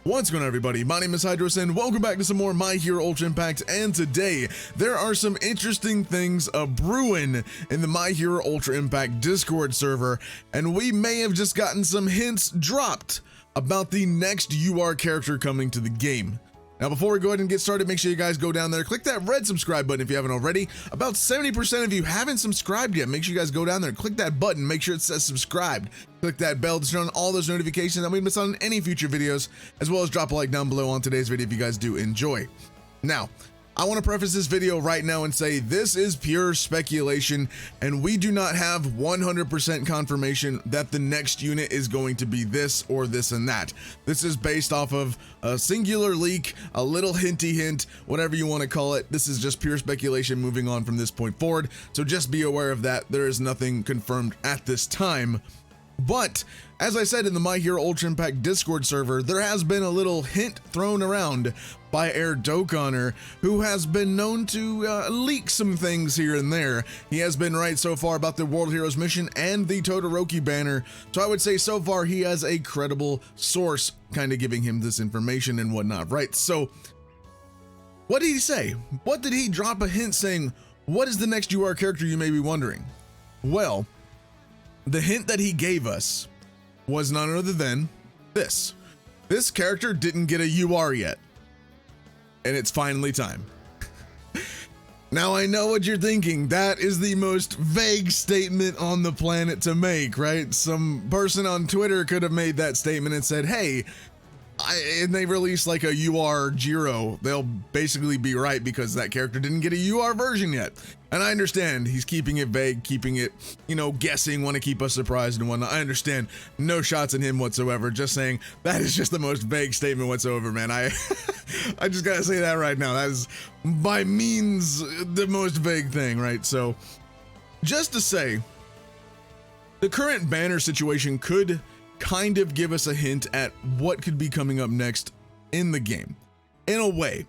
What's going on, everybody? My name is Hydros and welcome back to some more My Hero Ultra Impact, and today there are some interesting things brewing in the My Hero Ultra Impact Discord server, and we may have just gotten some hints dropped about the next UR character coming to the game. Now, before we go ahead and get started, make sure you guys go down there, click that red subscribe button if you haven't already. About 70% of you haven't subscribed yet. Make sure you guys go down there, click that button, make sure it says subscribed. Click that bell to turn on all those notifications that we miss on any future videos, as well as drop a like down below on today's video if you guys do enjoy. Now, I want to preface this video right now and say this is pure speculation, and we do not have 100% confirmation that the next unit is going to be this or this and that. This is based off of a singular leak, a little hinty hint, whatever you want to call it. This is just pure speculation moving on from this point forward, so just be aware of that. There is nothing confirmed at this time. But as I said in the My Hero Ultra Impact Discord server, there has been a little hint thrown around by Air Dokoner, who has been known to leak some things here and there. He has been right so far about the World Heroes mission and the Todoroki banner, so I would say so far he has a credible source kind of giving him this information and whatnot, right? So what did he say? What did he drop a hint saying? What is the next UR character, you may be wondering? Well, the hint that he gave us was none other than this. This character didn't get a UR yet, and it's finally time. Now, I know what you're thinking. That is the most vague statement on the planet to make, right? Some person on Twitter could have made that statement and said, hey, and they release like a UR Jiro, they'll basically be right because that character didn't get a UR version yet. And I understand he's keeping it vague, keeping it, you know, guessing, want to keep us surprised and whatnot. I understand, no shots at him whatsoever. Just saying that is just the most vague statement whatsoever, man. I just gotta say that right now. That is by means the most vague thing, right? So just to say, the current banner situation could kind of give us a hint at what could be coming up next in the game, in a way.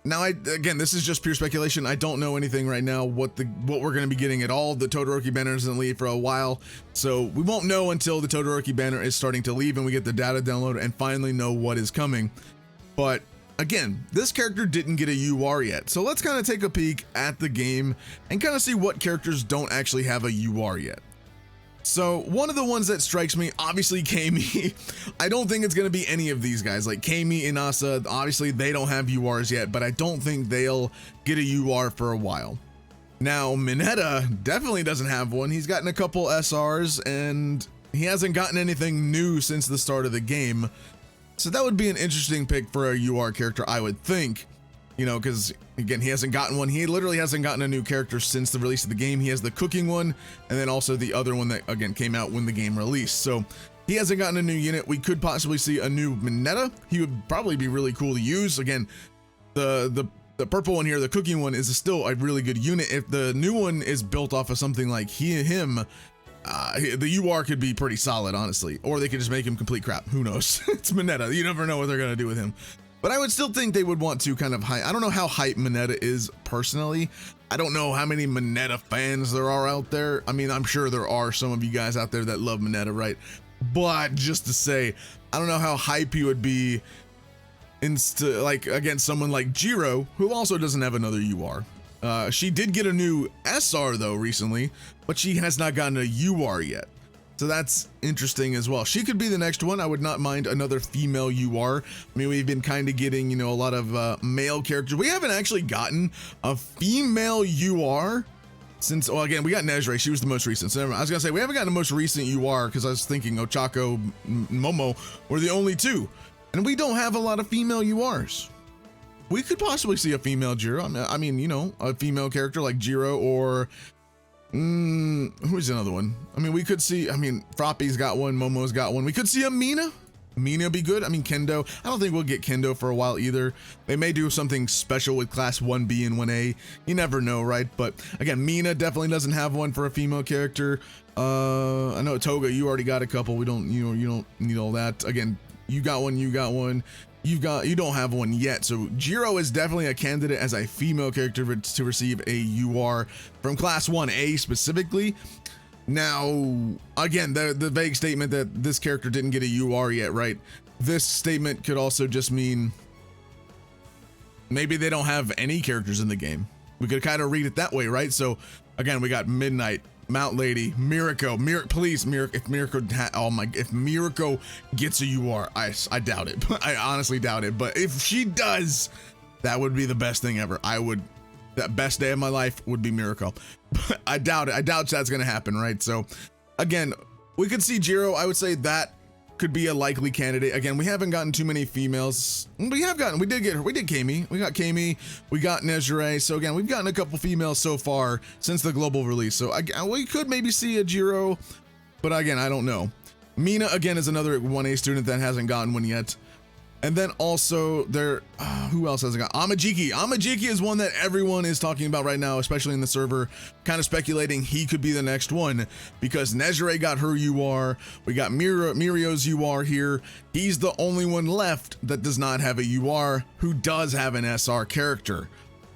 Now, again, this is just pure speculation. I don't know anything right now what we're going to be getting at all. The Todoroki banner doesn't leave for a while, so we won't know until the Todoroki banner is starting to leave and we get the data download and finally know what is coming. But again, this character didn't get a UR yet, so let's kind of take a peek at the game and kind of see what characters don't actually have a UR yet. So one of the ones that strikes me, obviously Kami. I don't think it's going to be any of these guys, like Kami, Inasa. Obviously they don't have URs yet, but I don't think they'll get a UR for a while. Now Mineta definitely doesn't have one. He's gotten a couple SRs and he hasn't gotten anything new since the start of the game. So that would be an interesting pick for a UR character, I would think. You know, because again, he hasn't gotten one. He literally hasn't gotten a new character since the release of the game. He has the cooking one, and then also the other one that again came out when the game released. So he hasn't gotten a new unit. We could possibly see a new Mineta. He would probably be really cool to use. Again, the purple one here, the cooking one, is still a really good unit. If the new one is built off of something like him, the UR could be pretty solid, honestly. Or they could just make him complete crap. Who knows? It's Mineta. You never know what they're gonna do with him. But I would still think they would want to kind of hype. I don't know how hype Mineta is personally. I don't know how many Mineta fans there are out there. I mean, I'm sure there are some of you guys out there that love Mineta, right? But just to say, I don't know how hype he would be like against someone like Jiro, who also doesn't have another UR. She did get a new SR though recently, but she has not gotten a UR yet. So that's interesting as well. She could be the next one. I would not mind another female UR. I mean, we've been kind of getting, you know, a lot of male characters. We haven't actually gotten a female UR since, well, again, we got Nejire. She was the most recent. So I was going to say, we haven't gotten the most recent UR because I was thinking Ochako, Momo were the only two. And we don't have a lot of female URs. We could possibly see a female Jiro. I mean, you know, a female character like Jiro or... who's another one? I mean, we could see, I mean, Froppy's got one, Momo's got one. We could see a Mina. Mina be good. I mean, Kendo. I don't think we'll get Kendo for a while either. They may do something special with class 1B and 1A. You never know, right? But again, Mina definitely doesn't have one for a female character. I know Toga, you already got a couple. We don't, you know, you don't need all that. Again, you got one, you got one. You don't have one yet. So Jiro is definitely a candidate as a female character to receive a UR from class 1A specifically. Now, again, the vague statement that this character didn't get a UR yet, right? this statement could also just mean maybe they don't have any characters in the game. We could kind of read it that way, right? So again, we got Midnight, Mount Lady, Mirako, please, Mirako, if Mirako gets a UR, I doubt it. I honestly doubt it. But if she does, that would be the best thing ever. That best day of my life would be Mirako. But I doubt it. I doubt that's going to happen, right? So again, we could see Jiro. I would say that could be a likely candidate. Again, we haven't gotten too many females. We did Kami. We got Kami. We got Nezure. So again, we've gotten a couple females so far since the global release. So we could maybe see a Jiro, but again, I don't know. Mina again is another 1A student that hasn't gotten one yet. And then also there, who else hasn't got? Amajiki. Amajiki is one that everyone is talking about right now, especially in the server, kind of speculating he could be the next one because Nezure got her UR. We got Mirio's UR here. He's the only one left that does not have a UR who does have an SR character.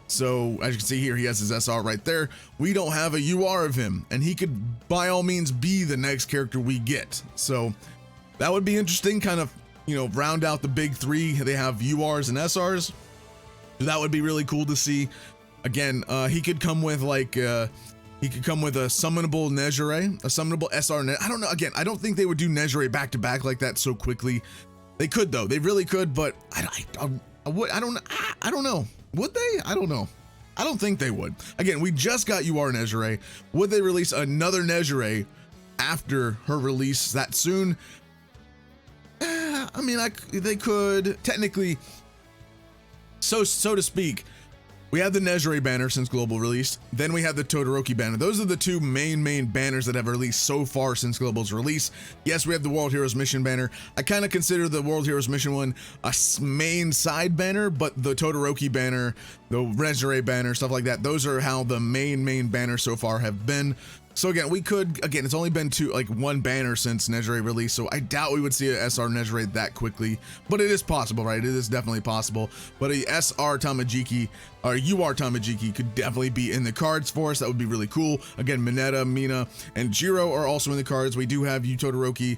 So as you can see here, he has his SR right there. We don't have a UR of him, and he could by all means be the next character we get. So that would be interesting, kind of, you know, round out the big three. They have URs and SRs. That would be really cool to see. Again, he could come with like he could come with a summonable Nezure, a summonable SR. I don't know. Again, I don't think they would do Nezure back to back like that so quickly. They could though. They really could, but I don't know. Would they? I don't know. I don't think they would. Again, we just got UR Nezure. Would they release another Nezure after her release that soon? I mean, they could technically, so to speak. We have the Nezure banner since global released. Then we have the Todoroki banner. Those are the two main banners that have released so far since global's release. Yes, we have the World Heroes Mission banner. I kind of consider the World Heroes Mission one a main side banner, but the Todoroki banner, the Nezure banner, stuff like that, those are how the main banners so far have been. So again, it's only been one banner since Nezure release, so I doubt we would see a SR Nezure that quickly, but it is possible, right? It is definitely possible. But a SR Tamajiki or UR Tamajiki could definitely be in the cards for us. That would be really cool. Again, Mineta, Mina, and Jiro are also in the cards. We do have Yu Todoroki,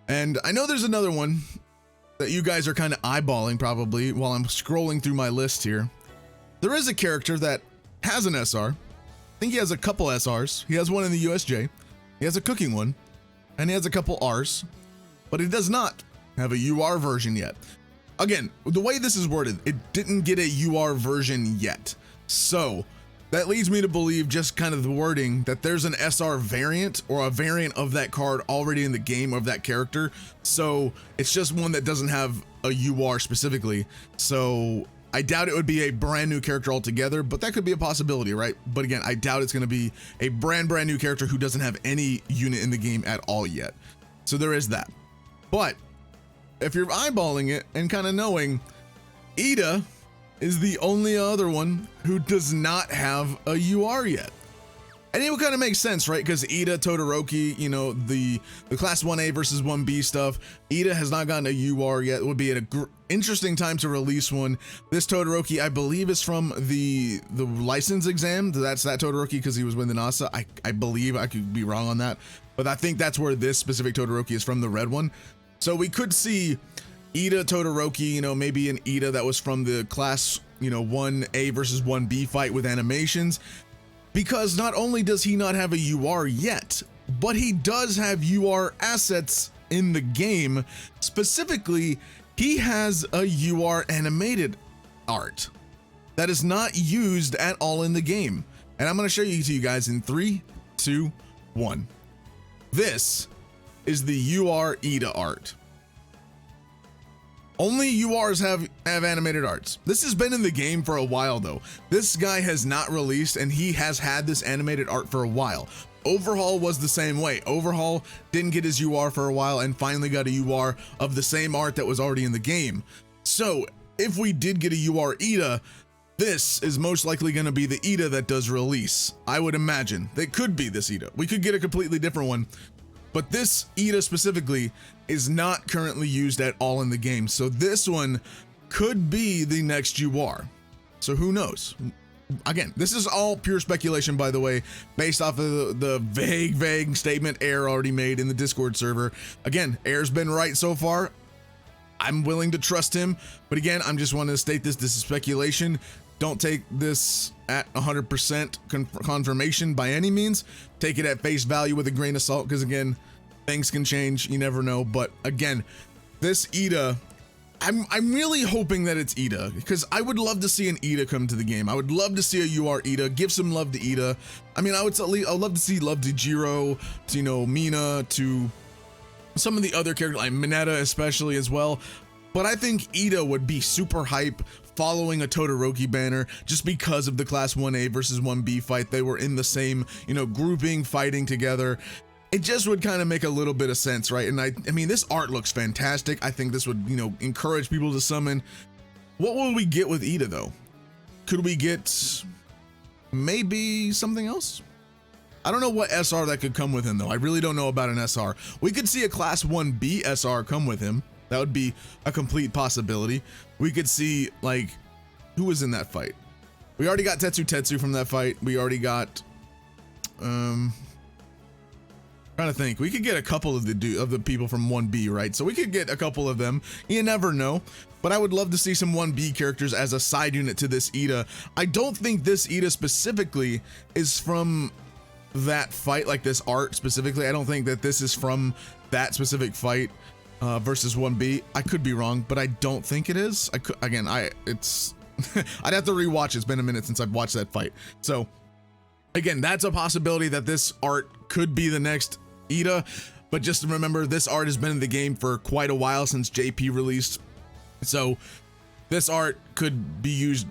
and I know there's another one that you guys are kind of eyeballing probably while I'm scrolling through my list here. There is a character that has an SR. I think he has a couple SRs. He has one in the USJ. He has a cooking one, and he has a couple Rs, but he does not have a UR version yet. Again, the way this is worded, it didn't get a UR version yet. So that leads me to believe, just kind of the wording, that there's an SR variant or a variant of that card already in the game of that character. So it's just one that doesn't have a UR specifically. So I doubt it would be a brand new character altogether, but that could be a possibility, right? But again, I doubt it's going to be a brand new character who doesn't have any unit in the game at all yet. So there is that. But if you're eyeballing it and kind of knowing, Iida is the only other one who does not have a UR yet. And it would kind of make sense, right? Because Iida, Todoroki, you know, the class 1A versus 1B stuff, Iida has not gotten a UR yet. It would be an interesting time to release one. This Todoroki, I believe, is from the license exam. That's that Todoroki because he was with the NASA. I believe, I could be wrong on that, but I think that's where this specific Todoroki is from, the red one. So we could see Iida, Todoroki, you know, maybe an Iida that was from the class, you know, 1A versus 1B fight with animations. Because not only does he not have a UR yet, but he does have UR assets in the game. Specifically, he has a UR animated art that is not used at all in the game. And I'm going to show you to you guys in 3, 2, 1. This is the UR Iida art. Only URs have animated arts. This has been in the game for a while though. This guy has not released and he has had this animated art for a while. Overhaul was the same way. Overhaul didn't get his UR for a while and finally got a UR of the same art that was already in the game. So if we did get a UR Iida, this is most likely going to be the Iida that does release. I would imagine. They could be this Iida. We could get a completely different one. But this Iida specifically is not currently used at all in the game. So this one could be the next UR. So who knows? Again, this is all pure speculation, by the way, based off of the vague statement Air already made in the Discord server. Again, Air's been right so far. I'm willing to trust him, but again, I'm just wanting to state this is speculation. Don't take this at 100% confirmation by any means. Take it at face value with a grain of salt, because again, things can change, you never know. But again, this Iida, I'm really hoping that it's Iida, because I would love to see an Iida come to the game. I would love to see a UR Iida, give some love to Iida. I mean, I'd love to see love to Jiro, to, you know, Mina, to some of the other characters, like Mineta especially as well. But I think Iida would be super hype following a Todoroki banner, just because of the class 1A versus 1B fight. They were in the same, you know, grouping, fighting together. It just would kind of make a little bit of sense, right? And I mean, this art looks fantastic. I think this would, you know, encourage people to summon. What will we get with Iida though? Could we get maybe something else? I don't know what SR that could come with him though. I really don't know about an SR. We could see a class 1B SR come with him. That would be a complete possibility. We could see, like, who was in that fight? We already got Tetsu from that fight. We already got, trying to think. We could get a couple of the people from 1B, right? So we could get a couple of them. You never know. But I would love to see some 1B characters as a side unit to this Iida. I don't think this Iida specifically is from that fight, like this art specifically. I don't think that this is from that specific fight. Versus 1B. I could be wrong, but I don't think it is. I'd have to rewatch. It's been a minute since I've watched that fight. So again, that's a possibility that this art could be the next Iida, but just remember, this art has been in the game for quite a while since JP released. So this art could be used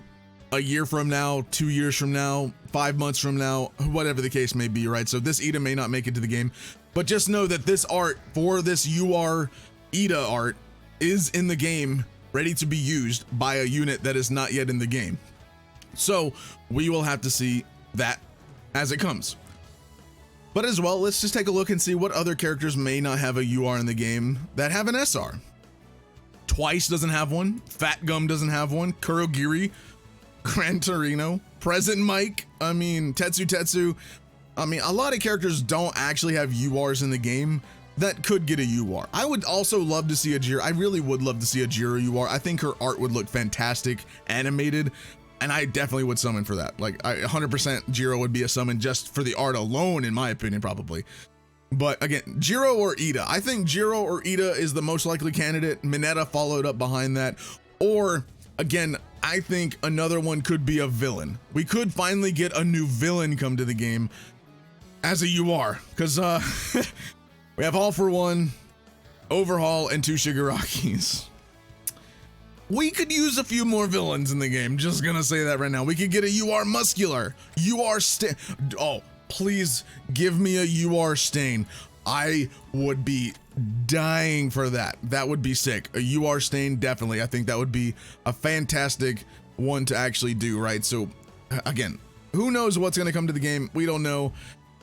a year from now, 2 years from now, 5 months from now, whatever the case may be, right? So this Iida may not make it to the game, but just know that this art for this UR Iida art is in the game, ready to be used by a unit that is not yet in the game. So we will have to see that as it comes. But as well, let's just take a look and see what other characters may not have a UR in the game that have an SR. Twice doesn't have one, Fat Gum doesn't have one, Kurogiri, Gran Torino, Present Mike, I mean, Tetsu. I mean, a lot of characters don't actually have URs in the game that could get a UR. I would also love to see a Jiro. I really would love to see a Jiro UR. I think her art would look fantastic, animated, and I definitely would summon for that. Like, 100% Jiro would be a summon just for the art alone, in my opinion, probably. But again, Jiro or Iida. I think Jiro or Iida is the most likely candidate. Mineta followed up behind that. Or, again, I think another one could be a villain. We could finally get a new villain come to the game as a UR, because we have All For One, Overhaul, and 2 Shigarakis. We could use a few more villains in the game, just gonna say that right now. We could get a UR Muscular, UR Stain. Oh, please give me a UR Stain. I would be dying for that. That would be sick. A UR Stain, definitely. I think that would be a fantastic one to actually do, right? So again, who knows what's gonna come to the game? We don't know.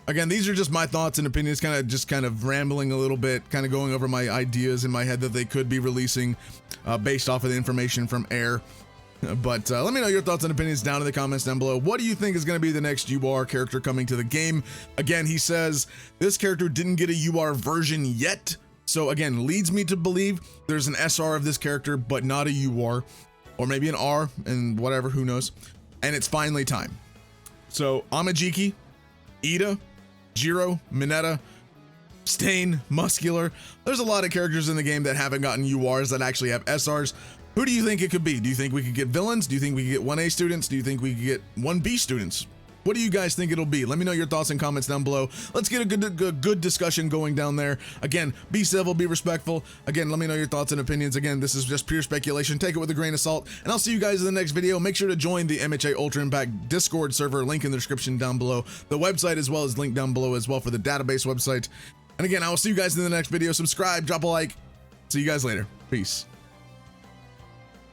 Again, these are just my thoughts and opinions, kind of rambling a little bit, kind of going over my ideas in my head that they could be releasing based off of the information from Air. But let me know your thoughts and opinions down in the comments down below. What do you think is going to be the next UR character coming to the game? Again, he says this character didn't get a UR version yet. So again, leads me to believe there's an SR of this character, but not a UR, or maybe an R and whatever, who knows. And it's finally time. So Amajiki, Iida, Jiro, Mineta, Stain, Muscular. There's a lot of characters in the game that haven't gotten URs that actually have SRs. Who do you think it could be? Do you think we could get villains? Do you think we could get 1A students? Do you think we could get 1B students? What do you guys think it'll be? Let me know your thoughts and comments down below. Let's get a good discussion going down there. Again, be civil, be respectful. Again, let me know your thoughts and opinions. Again, this is just pure speculation. Take it with a grain of salt, and I'll see you guys in the next video. Make sure to join the MHA Ultra Impact Discord server, link in the description down below. The website as well is linked down below as well for the database website. And again, I will see you guys in the next video. Subscribe, drop a like. See you guys later. Peace.